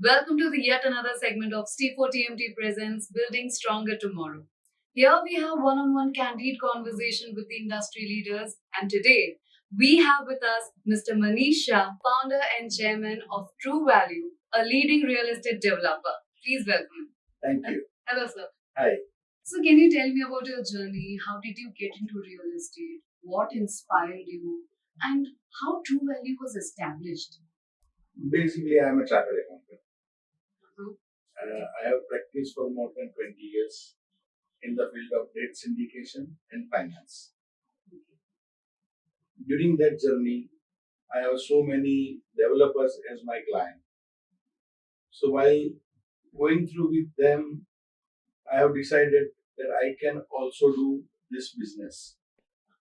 Welcome to the yet another segment of T4 TMT Presents Building Stronger Tomorrow. Here we have one-on-one candid conversation with the industry leaders, and today we have with us Mr. Manish Shah, founder and chairman of True Value, a leading real estate developer. Please welcome him. Thank you. Hello, sir. Hi. So, can you tell me about your journey? How did you get into real estate? What inspired you? And how True Value was established? Basically, I am a chartered accountant. Mhm. I have practiced for more than 20 years in the field of debt syndication and finance. During that journey, I have so many developers as my client. So while going through with them, I have decided that I can also do this business.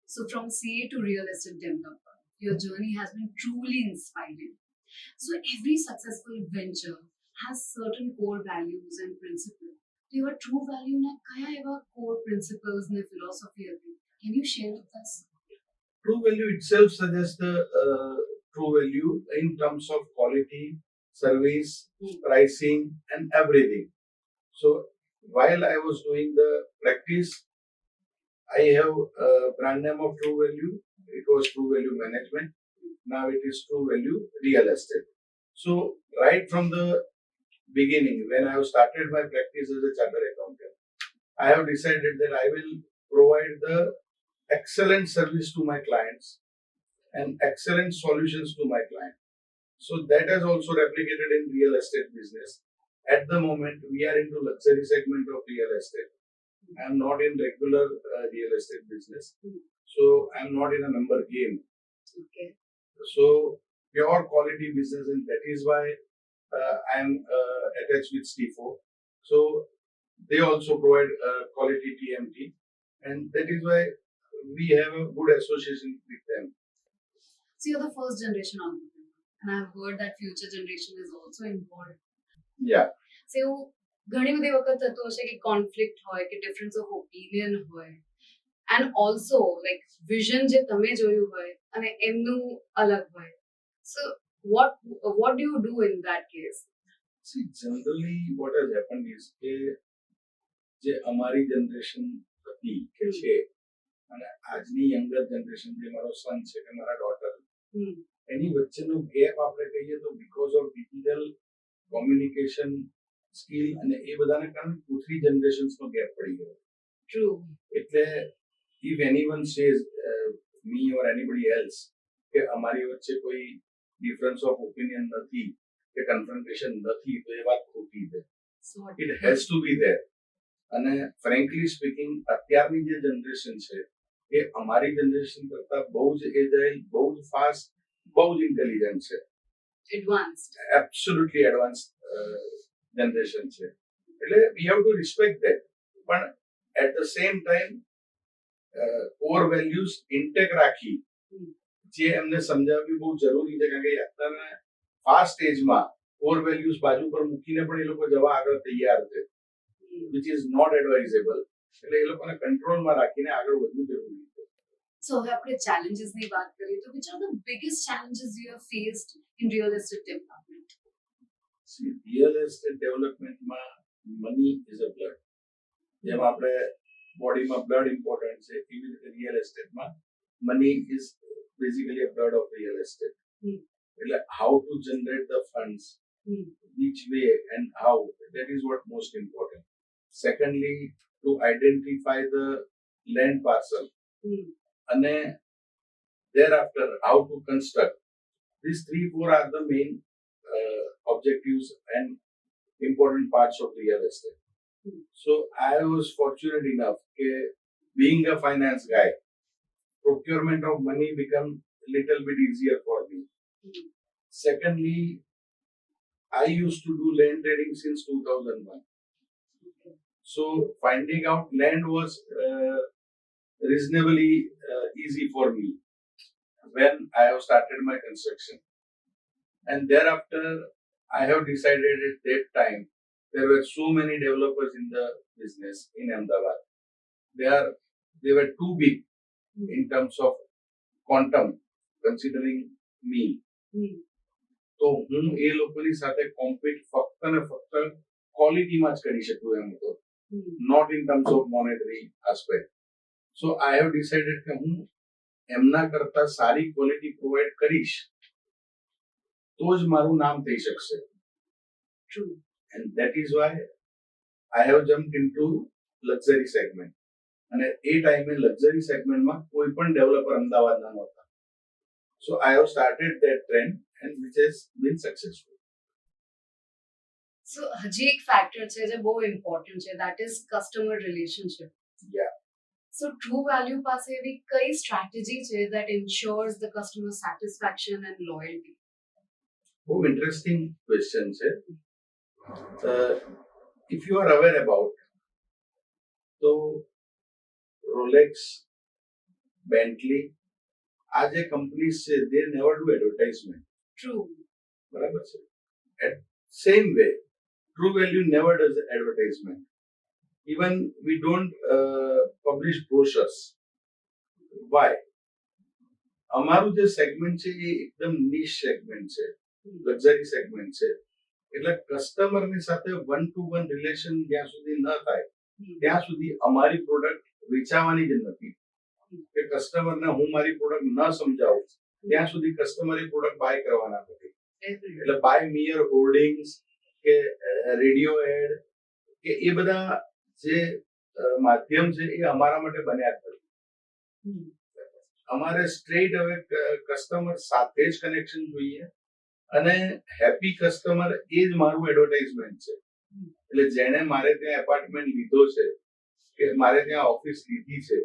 So, from CA to real estate developer, your journey has been truly inspiring. So, every successful venture has certain core values and principles. તેવા true વેલ્યુના કયા એવા core principles ને philosophy હતી? Can you share with us? True Value itself suggests the true value in terms of quality, service, pricing, and everything. So while I was doing the practice, I have a brand name of True Value. It was True Value Management. Now it is True Value Real Estate. So right from the beginning, when I have started my practice as a chartered accountant, I have decided that I will provide the excellent service to my clients and excellent solutions to my client. So that has also replicated in real estate business. At the moment, we are into luxury segment of real estate. I am not in regular real estate business. So I am not in a number game. Okay. So pure quality business, and that is why I am attached with T4. So they also provide quality TMT, and that is why we have a good association with them. So, you're the first generation entrepreneur, and I've heard that future generation is also involved. Yeah. So, એવું ઘણી બધી વખત થતું હશે કે conflict હોય કે difference of opinion હોય એન્ડ ઓલ્સો લાઈક વિઝન જે તમે જોયું હોય અને એમનું અલગ હોય. So, what do you do in that case? See, generally what has happened is કે જે અમારી generation હતી કે છે અને આજની younger generation જે મારો son છે કે મારા daughter એની વચ્ચેનો ગેપ આપણે કહીએ તો because of digital communication skill અને એ બધાને કારણે 2-3 generations નો ગેપ પડી ગયો. True. એટલે if anyone says me or anybody else કે અમારી વચ્ચે કોઈ difference of opinion નથી કે confrontation નથી તો એ વાત ખોટી છે. It has to be there. અને frankly speaking અત્યારની જે generation છે એ અમારી generation કરતા બહુ જ agile, બહુ જ fast, બહુ જ intelligent છે. Advanced. Absolutely advanced generation છે. એટલે we have to respect that. પણ at the same time core values intact રાખી જે એમને સમજાવવી બહુ જરૂરી છે કારણ કે અત્યારના ફાસ્ટ એજમાં કોર વેલ્યુઝ બાજુ પર મૂકીને પણ એ લોકો જવા આગળ તૈયાર છે, which is not advisable. એટલે એ લોકોને કંટ્રોલમાં રાખીને આગળ વધવું જરૂરી છે. So, હવે આપણે challengesની વાત કરીએ તો which are the biggest challenges you have faced in real estate development? See, real estate developmentમાં money is a blood. જેમ આપણે બોડીમાં blood important છે એવી રીતે real estateમાં money is basically a blood of real estate. એટલે how to generate the funds, which way and how, that is what most important. Secondly, to identify the land parcel અને thereafter how to construct. These 3-4 are the main objectives and important parts of real estate. So I was fortunate enough being a finance guy, procurement of money become a little bit easier for me. Secondly, I used to do land trading since 2001. So finding out land was reasonably easy for me when I have started my construction. And thereafter, I have decided at that time, there were so many developers in the business in Ahmedabad. They were too big in terms of quantum, considering me. તો હું એ લોકોની સાથે compete ફક્ત ને ફક્ત ક્વોલિટીમાં જ કરી શકું એમ હતો, not in terms of monetary aspect. So I have decided કે હું એમના કરતા સારી ક્વોલિટી પ્રોવાઈડ કરીશ તો જ મારું નામ થઈ શકશે. True. And that is why I have jumped into luxury segment. અને એ ટાઈમે લક્ઝરી સેગમેન્ટમાં કોઈ પણ ડેવલપર અમદાવાદના નહોતા. So I have started that trend and which has been successful. So હજી એક ફેક્ટર છે જે બહુ ઇમ્પોર્ટન્ટ છે, that is customer relationship. Yeah. So True Value પાસે એવી કઈ સ્ટ્રેટેજી છે that ensures the customer satisfaction and loyalty? બહુ ઇન્ટરેસ્ટિંગ ક્વેશ્ચન છે. If you are aware about, તો રોલેક્સ, બેન્ટલી, આ જે કંપનીઝ છે they never do advertisement. True. બરાબર છે. At same way, True Value never does advertisement. Even we don't publish brochures. Why? અમારું જે સેગમેન્ટ છે એ એકદમ નિશ સેગમેન્ટ છે, લક્ઝરી સેગમેન્ટ છે. એટલે કસ્ટમરની સાથે વન ટુ વન રિલેશન જ્યાં સુધી ન થાય ત્યાં સુધી અમારી પ્રોડક્ટ વેચાવાની જ નથી. કે કસ્ટમરને હું મારી પ્રોડક્ટ ન સમજાવું ત્યાં સુધી કસ્ટમર એ પ્રોડક્ટ બાય કરવાના નથી. એટલે બાય મિયર હોર્ડિંગ્સ કે રેડિયો એડ કે એ બધા જે માધ્યમ છે એ અમારા માટે બન્યા જ નથી. અમારે સ્ટ્રેટ હવે કસ્ટમર સાથે જ કનેક્શન જોઈએ અને હેપી કસ્ટમર એ જ મારું એડવર્ટાઇઝમેન્ટ છે. એટલે જેને મારે ત્યાં એપાર્ટમેન્ટ લીધો છે કે મારે ત્યાં ઓફિસ લીધી છે,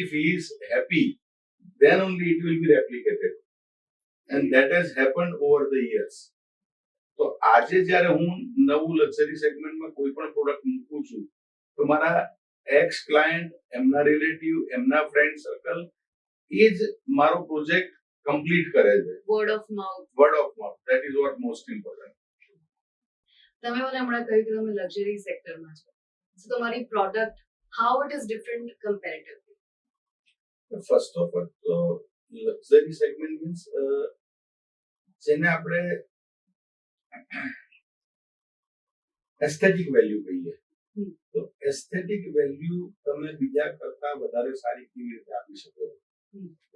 if he is happy then only it will be replicated, and that has happened over the years. તો આજે જ્યારે હું નવું લક્ઝરી સેગમેન્ટમાં કોઈ પણ પ્રોડક્ટ મૂકું છું તો મારા એક્સ ક્લાયન્ટ, એમના રિલેટિવ, એમના ફ્રેન્ડ સર્કલ એ જ મારો પ્રોજેક્ટ કમ્પ્લીટ કરે છે. Word of mouth. That is what most important. તમે મને હમણાં કહ્યું કે તમે લક્ઝરી સેક્ટરમાં છો, so તમારી product how it is different comparatively? First of all, તો લક્ઝરી સેગમેન્ટ મીન્સ જેને આપણે એસ્થેટિક વેલ્યુ કહીએ. તો એસ્થેટિક વેલ્યુ તમે બીજા કરતા વધારે સારી કેવી રીતે આપી શકો?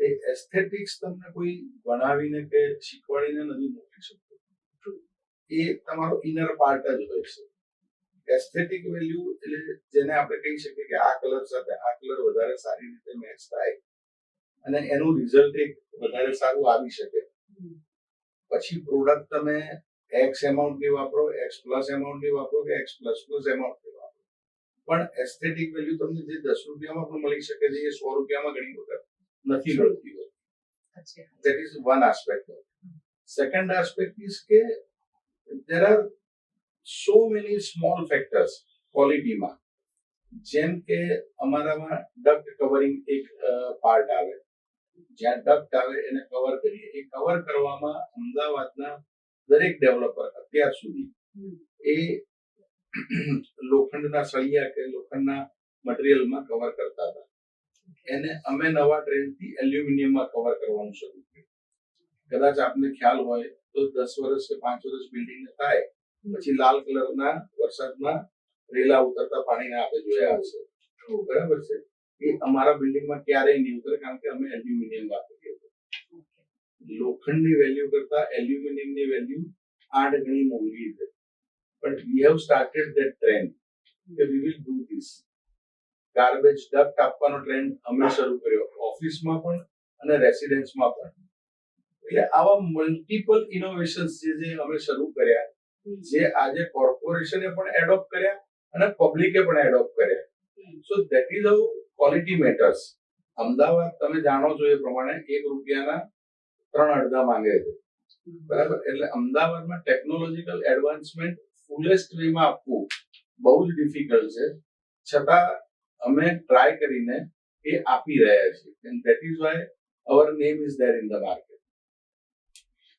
એ એસ્થેટિક્સ તમને કોઈ ભણાવીને કે શીખવાડીને નથી મોકલી શકતો. એ તમારો ઇનર પાર્ટ જ હોય છે. એસ્થેટિક વેલ્યુ એટલે જેને આપણે કહી શકીએ કે આ કલર સાથે આ કલર વધારે સારી રીતે મેચ થાય અને એનું રિઝલ્ટ એક વધારે સારું આવી શકે. પછી પ્રોડક્ટ તમે એક્સ એમાઉન્ટની વાપરો, એક્સ પ્લસ એમાઉન્ટની વાપરો કે એક્સ પ્લસ પ્લસ એમાઉન્ટની વાપરો, પણ એસ્થેટિક વેલ્યુ તમને જે 10 રૂપિયામાં પણ મળી શકે છે એ 100 રૂપિયામાં ઘણી વખત નથી મળતી હોતી. That is one aspect of it. Second aspect is કે there are so many small factors ક્વોલિટીમાં. જેમ કે અમારામાં ડક્ટ કવરિંગ એક પાર્ટ આવે, જ્યાં ડક્ટ આવે એને કવર કરીએ. એ કવર કરવામાં અમદાવાદના દરેક ડેવલપર અત્યાર સુધી એ લોખંડના સળિયા કે લોખંડના મટીરિયલમાં કવર કરતા હતા. એને અમે નવા ટ્રેન્ડથી એલ્યુમિનિયમમાં કવર કરવાનું શરૂ કર્યું. કદાચ આપને ખ્યાલ હોય તો 10 વર્ષ કે 5 વર્ષ બિલ્ડિંગ થાય પછી લાલ કલરના વરસાદમાં રેલા ઉતરતા પાણીને આપણે જોયા હશે. બરાબર છે. એ અમારા બિલ્ડિંગમાં ક્યારેય નહીં ઉતરે કારણ કે અમે એલ્યુમિનિયમ વાપરીએ છીએ. લોખંડની વેલ્યુ કરતા એલ્યુમિનિયમની વેલ્યુ 8 ગણી મોંઘી છે. પણ we have started that trend કે we will do this. Garbage duct આપવાનો ટ્રેન્ડ અમે શરૂ કર્યો ઓફિસમાં પણ અને રેસિડેન્સમાં પણ. એટલે આવા મલ્ટિપલ ઇનોવેશન્સ જે અમે શરૂ કર્યા જે આજે કોર્પોરેશને પણ એડોપ્ટ કર્યા અને પબ્લિકે પણ એડોપ્ટ કર્યા. So that is how quality matters. Ahmedabad તમે જાણો છો એ પ્રમાણે 1 રૂપિયાના 3 અડધા માંગે છે. બરાબર. એટલે અમદાવાદમાં ટેકનોલોજીકલ એડવાન્સમેન્ટ ફૂલેસ્ટ વેમાં આપવું બહુ જ ડિફિકલ્ટ છે. છતાં અમે ટ્રાય કરીને એ આપી રહ્યા છીએ. And that is why our name is there in the market.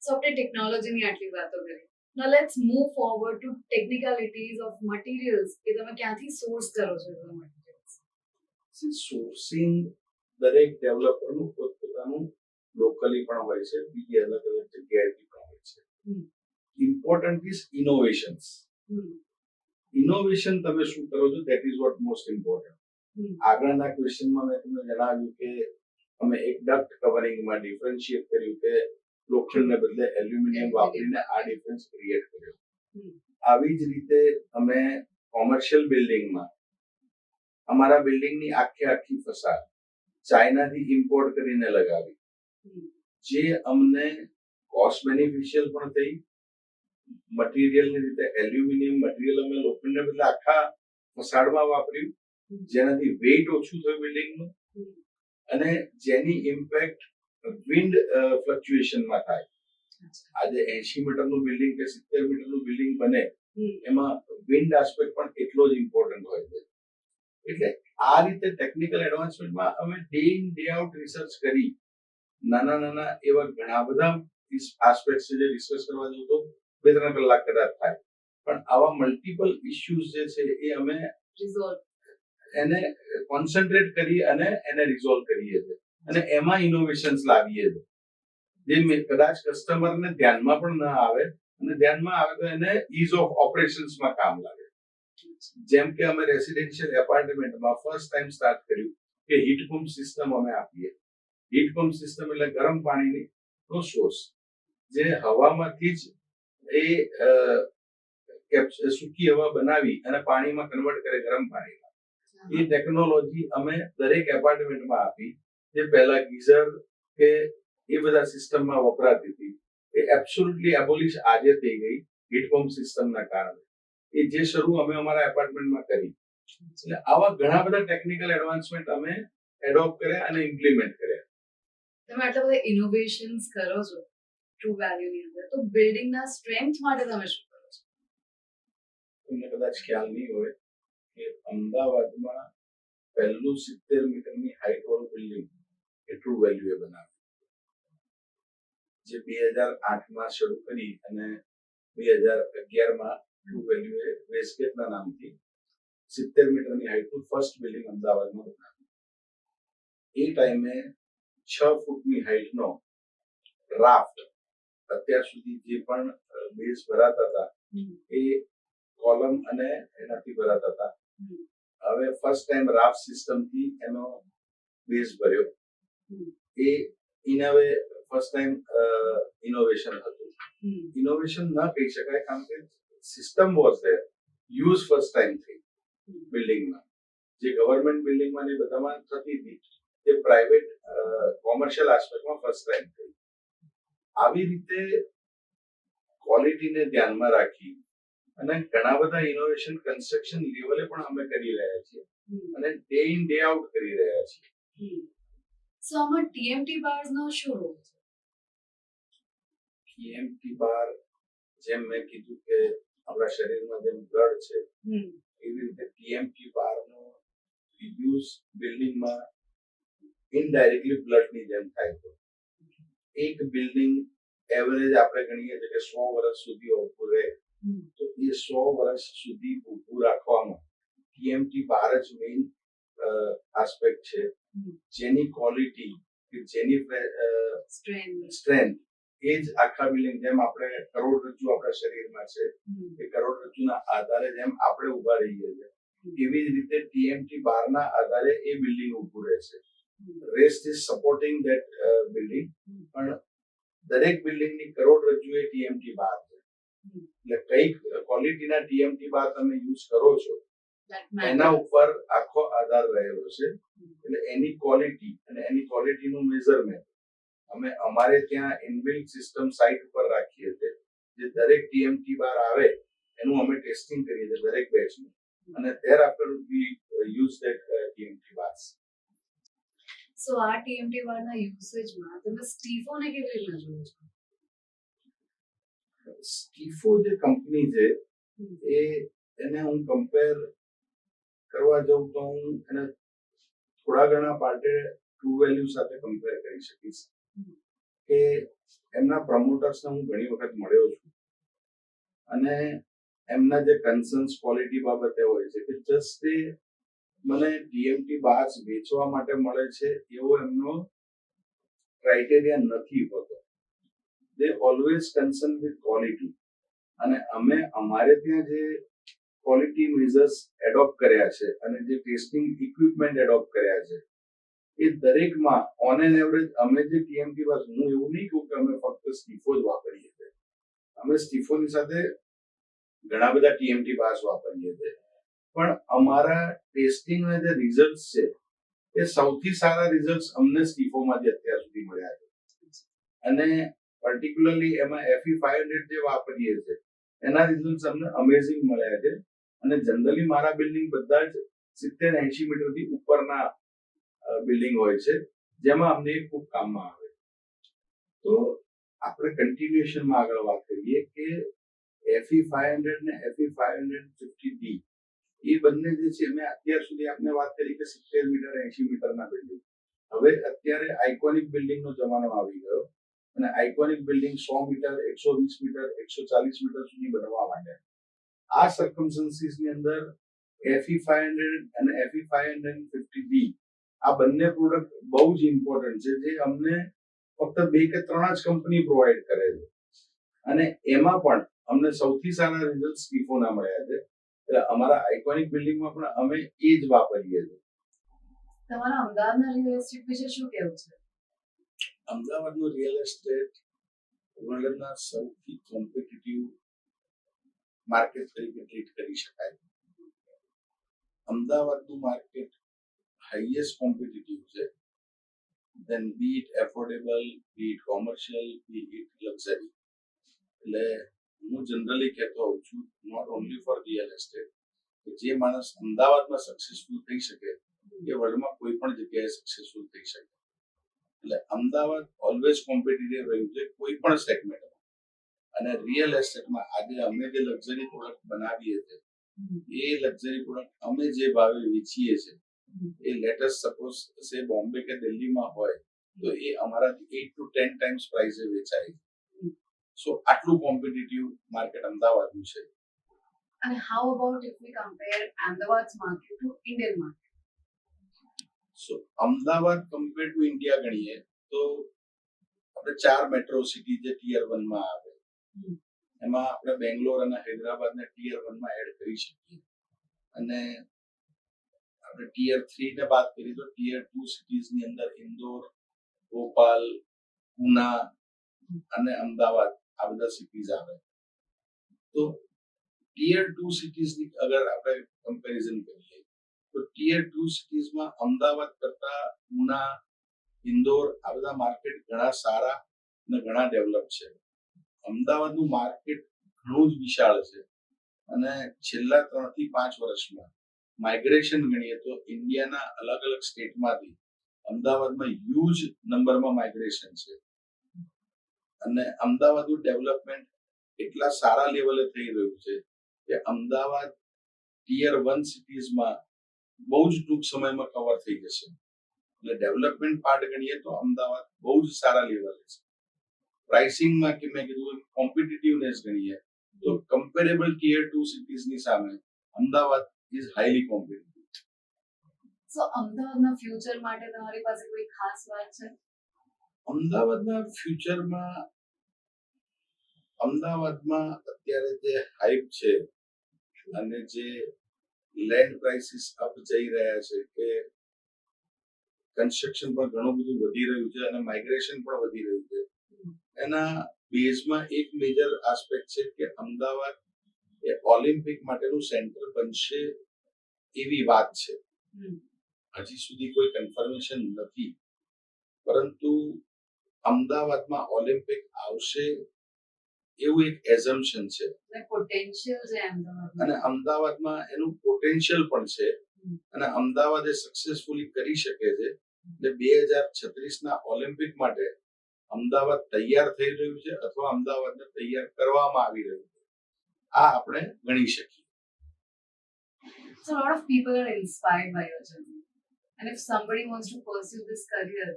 So આપણે ટેકનોલોજીની આટલી વાતો કરી. Now let's move forward to technicalities of materials. કે તમે ક્યાંથી સોર્સ કરો છો એ materials? સોર્સિંગ દરેક ડેવલપરનું પોતપોતાનું લોકલી પણ હોય છે, બીજી અલગ અલગ જગ્યાએથી પણ હોય છે. Important is innovations. Hmm. Innovation તમે શું કરો છો, that is what most important. Hmm. આગળના ક્વેશ્ચનમાં મેં તમને જણાવ્યું કે અમે એક ડક્ટ કવરિંગમાં ડિફરન્શિએટ કર્યું કે લોખંડને બદલે એલ્યુમિનિયમ વાપરીને આ ડિફરન્સ ક્રિએટ કર્યો. આવી જ રીતે અમે કોમર્શિયલ બિલ્ડિંગમાં અમારા બિલ્ડિંગની આખી ફસાદ ચાઇનાથી ઇમ્પોર્ટ કરીને લગાવી, જે અમને કોસ્ટ બેનિફિશિયલ પણ થઈ. મટીરિયલની રીતે એલ્યુમિનિયમ મટીરિયલ અમે લોખંડને બદલે આખા ફસાડમાં વાપર્યું, જેનાથી વેઇટ ઓછું થયું બિલ્ડિંગનું, અને જેની ઇમ્પેક્ટ વિન્ડ ફ્લક્ચ્યુએશનમાં થાય. આજે 80 મીટરનું બિલ્ડિંગ કે 70 મીટરનું બિલ્ડિંગ બને, એમાં વિન્ડ આસ્પેક્ટ પણ એટલો જ ઇમ્પોર્ટન્ટ હોય છે. એટલે આ રીતે ટેકનિકલ એડવાન્સમેન્ટમાં અમે day in day out research કરી નાના એવા ઘણા બધા આસ્પેક્ટ છે જે ડિસ્કસ કરવા જવું તો 2-3 કલાક કદાચ થાય, પણ આવા મલ્ટિપલ ઇશ્યુઝ જે છે એ અમે એને કોન્સન્ટ્રેટ કરી અને એને રિઝોલ્વ કરીએ છીએ, અને એમાં ઇનોવેશન્સ લાવીએ છીએ જે કદાચ કસ્ટમરને ધ્યાનમાં પણ ન આવે, અને ધ્યાનમાં આવે તો એને ઇઝ ઓફ ઓપરેશન્સમાં કામ લાગે. જેમ કે અમે રેસિડેન્શિયલ એપાર્ટમેન્ટમાં ફર્સ્ટ ટાઈમ સ્ટાર્ટ કર્યું કે હીટ પંપ સિસ્ટમ અમે આપીએ. હીટ પંપ સિસ્ટમ એટલે ગરમ પાણીની નો સોર્સ જે હવામાંથી જ એ સૂકી હવા બનાવી અને પાણીમાં કન્વર્ટ કરે ગરમ પાણીમાં. એ ટેકનોલોજી અમે દરેક એપાર્ટમેન્ટમાં આપી, જે પહેલા ગીઝર કે એ બધા સિસ્ટમમાં વપરાતી હતી. એ એબ્સોલ્યુટલી એબોલિશ આજે થઈ ગઈ હીટ પંપ સિસ્ટમના કારણે. એ જે શરૂ અમે અમારા એપાર્ટમેન્ટમાં કરી. એટલે આવા ઘણા બધા ટેકનિકલ એડવાન્સમેન્ટ અમે એડોપ્ટ કર્યા અને ઇમ્પ્લિમેન્ટ કર્યા. તમે આટલા બધા ઇનોવેશન્સ કરો છો ટ્રુ વેલ્યુની અંદર, તો બિલ્ડિંગના સ્ટ્રેન્થ માટે તમે શું કરો છો? તમને કદાચ ખ્યાલ નહીં હોય કે અમદાવાદમાં પહેલું 70 મીટરની હાઈટ વાળું બિલ્ડિંગ એ ટ્રુ વેલ્યુએ બનાવ્યું, જે 2008માં શરૂ કરી અને 2011માં ટ્રુ વેલ્યુએ વેસ્ટગેટના નામથી 70 મીટરની હાઈટનું ફર્સ્ટ બિલ્ડિંગ અમદાવાદમાં બનાવ્યું. એ ટાઈમે 6 ફૂટની હાઈટનો રાફ્ટ, અત્યાર સુધી જે પણ બેઝ ભરાતા હતા એ કોલમ અને એનાથી ભરાતા હતા. હવે ફર્સ્ટ ટાઈમ રાફ્ટ સિસ્ટમથી એનો બેઝ ભર્યો. એ ઇનવે ફર્સ્ટ ટાઈમ ઇનોવેશન હતું. ઇનોવેશન ન કહી શકાય, કારણ કે system was there, use first time થઈ બિલ્ડિંગમાં. જે ગવર્મેન્ટ બિલ્ડિંગમાં ને બધામાં થતી હતી તે પ્રાઇવેટ કોમર્શિયલ આસ્પેક્ટમાં ફર્સ્ટ ટાઈમ થઈ. આવી રીતે ક્વોલિટીને ધ્યાનમાં રાખી અને ઘણા બધા ઇનોવેશન કન્સ્ટ્રક્શન લેવલે પણ અમે કરી રહ્યા છીએ અને ડે ઇન ડે આઉટ કરી રહ્યા છીએ. સો આમાં ટીએમટી બાર્સનો શું રોલ છે? ટીએમટી બાર, જેમ મેં કીધું કે આપણા શરીરમાં જેમ બ્લડ છે એવી રીતે ટીએમટી બારનો યુઝ બિલ્ડિંગમાં ઇનડાયરેક્ટલી બ્લડની જેમ થાય છે. એક બિલ્ડિંગ એવરેજ આપણે ગણીએ છીએ કે 100 વર્ષ સુધી ઊભું રહે, તો એ 100 વર્ષ સુધી ઊભું રાખવામાં ટીએમટી બાર જ મેઇન આસ્પેક્ટ છે, જેની ક્વોલિટી કે જેની સ્ટ્રેન્થ એ જ આખા બિલ્ડિંગ, જેમ આપણે કરોડરજ્જુ આપણા શરીરમાં છે એ કરોડરજ્જુના આધારે જેમ આપણે ઊભા રહીએ છીએ એવી જ રીતે ટીએમટી બારના આધારે એ બિલ્ડિંગ ઊભું રહેશે. Rest is supporting that building, પણ દરેક બિલ્ડિંગની કરોડરજ્જુ એ ટીએમટી બાર છે. એટલે કઈ ક્વોલિટીના ટીએમટી બાર તમે યુઝ કરો છો એના ઉપર આખો આધાર રહેલો છે. એટલે એની ક્વોલિટી અને એની ક્વોલિટીનું મેઝરમેન્ટ અમે અમારે ત્યાં ઇનબિલ્ટ સિસ્ટમ સાઇટ ઉપર રાખીએ છીએ, જે દરેક ટીએમટી બાર આવે એનું અમે ટેસ્ટિંગ કરીએ છીએ દરેક બેચનું, અને there after we use that TMT bars. So આ ટીએમટી બારના યુસેજમાં તમે સ્ટીફોને કેવી રીતે જુઓ છો? સ્ટીફો જે કંપની છે એને હું કમ્પેર કરવા જાઉં તો હું એને થોડા ઘણા પાર્ટે ટ્રુ વેલ્યુ સાથે કમ્પેર કરી શકીશ. કે એમના પ્રમોટર્સને હું ઘણી વખત મળ્યો છું અને એમના જે કન્સર્ન્સ ક્વોલિટી બાબતે હોય છે કે જસ્ટ એ મને ટીએમટી બાર્સ વેચવા માટે મળે છે એવો એમનો ક્રાઇટેરિયા નથી હોતો. દે ઓલવેઝ કન્સર્ન વિથ ક્વોલિટી, અને અમે અમારે ત્યાં જે ક્વોલિટી મેઝર્સ એડોપ્ટ કર્યા છે અને જે ટેસ્ટિંગ ઇક્વિપમેન્ટ એડોપ્ટ કર્યા છે એ દરેકમાં ઓન એન એવરેજ અમે જે ટીએમટી પાસ, હું એવું નહીં કહું કે અમે ફક્ત સ્ટીફો જ વાપરીએ છીએ, અમે સ્ટીફોની સાથે ઘણા બધા ટીએમટી પાસ વાપરીએ છીએ, પણ અમારા ટેસ્ટિંગના જે રિઝલ્ટ છે એ સૌથી સારા રિઝલ્ટ અમને સ્ટીફોમાંથી અત્યાર સુધી મળ્યા છે. અને પર્ટિક્યુલરલી એમાં FE500 જે વાપરીએ છીએ એના રિઝલ્ટ અમને અમેઝિંગ મળ્યા છે. અને જનરલી મારા બિલ્ડિંગ બધા જ 70-80 મીટરથી ઉપરના બિલ્ડિંગ હોય છે, જેમાં અમને ખૂબ કામમાં આવે. તો આપણે કન્ટિન્યુએશનમાં આગળ વાત કરીએ કે FE500 ને FE550D એ બંને જે છે, મેં અત્યાર સુધી આપને વાત કરી કે 70 મીટર 80 મીટરના બિલ્ડિંગ, હવે અત્યારે આઇકોનિક બિલ્ડિંગનો જમાનો આવી ગયો અને iconic building 100 metre 120 metre 140 metre સુધી બનવા માંડ્યા. આ સર્કમસ્ટન્સીસની અંદર FE500 અને FE550D આ બંને પ્રોડક્ટ બહુ જ ઇમ્પોર્ટન્ટ છે, જે અમને ફક્ત 2 કે 3 જ કંપની પ્રોવાઈડ કરે છે અને એમાં પણ અમને સૌથી સારા રિઝલ્ટ સ્ટીફોના મળ્યા છે. એટલે અમારા આઇકોનિક બિલ્ડિંગમાં પણ અમે એ જ વાપરીએ છીએ. તમારા અમદાવાદના રિયલ એસ્ટેટ વિશે શું કહેવું છે? અમદાવાદનું રિયલ એસ્ટેટ વર્લ્ડના સૌથી કોમ્પિટિટિવ માર્કેટ તરીકે ટ્રીટ કરી શકાય. અમદાવાદનું માર્કેટ હાઈએસ્ટ કોમ્પિટિટિવ છે, then be it affordable, be it commercial, be it luxury. એટલે હું જનરલી કહેતો હોઉં છું, not only for real estate, કે જે માણસ અમદાવાદમાં સક્સેસફુલ થઈ શકે એ વર્લ્ડમાં કોઈ પણ જગ્યાએ સક્સેસફુલ થઈ શકે. એટલે અમદાવાદ ઓલવેઝ કોમ્પિટિટિવ રહ્યું છે કોઈ પણ સેગમેન્ટમાં. અને રિયલ એસ્ટેટમાં આજે અમે જે લક્ઝરી પ્રોડક્ટ બનાવીએ છીએ એ લક્ઝરી પ્રોડક્ટ અમે જે ભાવે વેચીએ છીએ એ લેટેસ્ટ સપોઝ સે બોમ્બે કે દિલ્હીમાં હોય તો એ અમારાથી 8 to 10 ટાઈમ્સ પ્રાઇસે વેચાય. સો આટલું કોમ્પિટિટિવ માર્કેટ અમદાવાદનું છે. And how about if we compare Ahmedabad's market to Indian market? So Ahmedabad compare to India ગણીએ તો આપણે 4 મેટ્રો સિટી જે ટિયર 1 માં આવે એમાં આપણે બેંગ્લોર અને હૈદરાબાદને ટિયર 1 માં એડ કરી શકીએ. અને આપણે ટિયર 3 ને વાત કરીએ તો ટિયર 2 સિટીઝ ની અંદર ઇન્દોર, ભોપાલ, પુના અને અમદાવાદ આ બધા સિટીઝ આવે. તો ટિયર 2 સિટીઝ ની અગર આપણે કમ્પેરિઝન કરીએ તો ટિયર 2 સિટીઝમાં અમદાવાદ કરતા પુના, ઇન્દોર આ બધા માર્કેટ ઘણા સારા અને ઘણા ડેવલપ છે. અમદાવાદનું માર્કેટ ઘણું જ વિશાળ છે અને છેલ્લા 3 થી 5 વર્ષમાં માઇગ્રેશન ગણીએ તો ઇન્ડિયાના અલગ અલગ સ્ટેટમાંથી અમદાવાદમાં હ્યુજ નંબરમાં માઇગ્રેશન છે. અને અમદાવાદનું ડેવલપમેન્ટ એટલા સારા લેવલે થઈ રહ્યું છે કે અમદાવાદ ટિયર 1 સિટીઝમાં બહુ જ ટૂંક સમયમાં કવર થઈ જશે. એટલે ડેવલપમેન્ટ પાર્ટ ગણીએ તો અમદાવાદ બહુ જ સારા લેવલે છે. પ્રાઇસિંગમાં કે મેં કીધું કોમ્પિટિટિવનેસ ગણીએ તો કમ્પેરેબલ ટિયર 2 સિટીઝની સામે અમદાવાદ ઇઝ હાઈલી કોમ્પિટિટિવ. સો અમદાવાદના ફ્યુચર માટે તમારી પાસે કોઈ ખાસ વાત છે? અમદાવાદના ફ્યુચરમાં અમદાવાદમાં અત્યારે જે હાઇપ છે અને જે લેન્ડ પ્રાઇસીસ અપ જઈ રહ્યા છે કે કન્સ્ટ્રક્શન પણ ઘણું બધું વધી રહ્યું છે અને માઇગ્રેશન પણ વધી રહ્યું છે, એના બેઝમાં એક મેજર આસ્પેક્ટ છે કે અમદાવાદ એ ઓલિમ્પિક માટેનું સેન્ટર બનશે એવી વાત છે. હજી સુધી કોઈ કન્ફર્મેશન નથી, પરંતુ અમદાવાદમાં ઓલિમ્પિક આવશે એવું એક એઝમ્પશન છે પોટેન્શિયલ છે અમદાવાદમાં. અને અમદાવાદમાં એનું પોટેન્શિયલ પણ છે અને અમદાવાદ એ સક્સેસફુલી કરી શકે છે. એટલે 2036ના ઓલિમ્પિક માટે અમદાવાદ તૈયાર થઈ રહ્યું છે અથવા અમદાવાદને તૈયાર કરવામાં આવી રહ્યું છે, આ આપણે ગણી શકીએ. So a lot of people are inspired by your journey. And if somebody wants to pursue this career,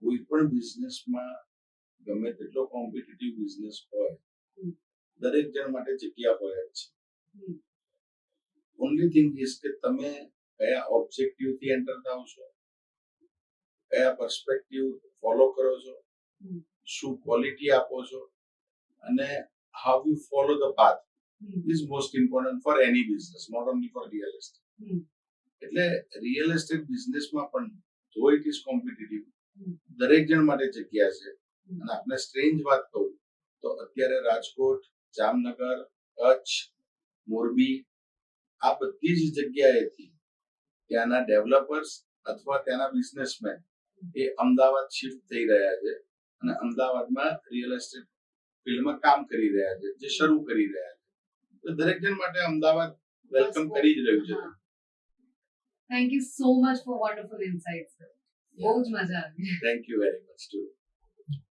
કોઈ પણ બિઝનેસમાં ગમે તેટલો કોમ્પિટિટિવ બિઝનેસ હોય દરેક જણ માટે જગ્યા હોય જ છે. ઓનલી થિંગ ઇઝ કે તમે કયા ઓબ્જેક્ટિવથી એન્ટર થાવ છો, કયા પર્સપેક્ટિવ ફોલો કરો છો, શું ક્વોલિટી આપો છો અને how you follow the path Hmm. is most important for any business, not only for real estate. Hmm. એટલે રિયલ એસ્ટેટ બિઝનેસમાં પણ જો ઇટ ઇઝ કોમ્પિટિટિવ, Hmm. દરેક જણ માટે જગ્યા છે. Hmm. અને આપણે સ્ટ્રેન્જ વાત કહું તો અત્યારે રાજકોટ, જામનગર, કચ્છ, મોરબી આ બધી જ જગ્યાએથી ત્યાંના ડેવલપર્સ અથવા ત્યાંના બિઝનેસમેન એ અમદાવાદ શિફ્ટ થઈ રહ્યા છે અને અમદાવાદમાં રિયલ એસ્ટેટ ફિલ્ડમાં કામ કરી રહ્યા છે, જે શરૂ કરી રહ્યા છે. તો દરેક જણ માટે અમદાવાદ વેલકમ કરી જ રહ્યું છે. Thank you so much for wonderful insights, sir. બહુ જ મજા આવી. Thank you very much too.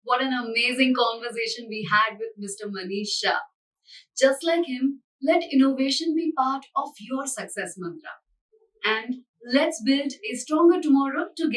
What an amazing conversation we had with Mr. Manish Shah. Just like him, let innovation be part of your success mantra. And let's build a stronger tomorrow together.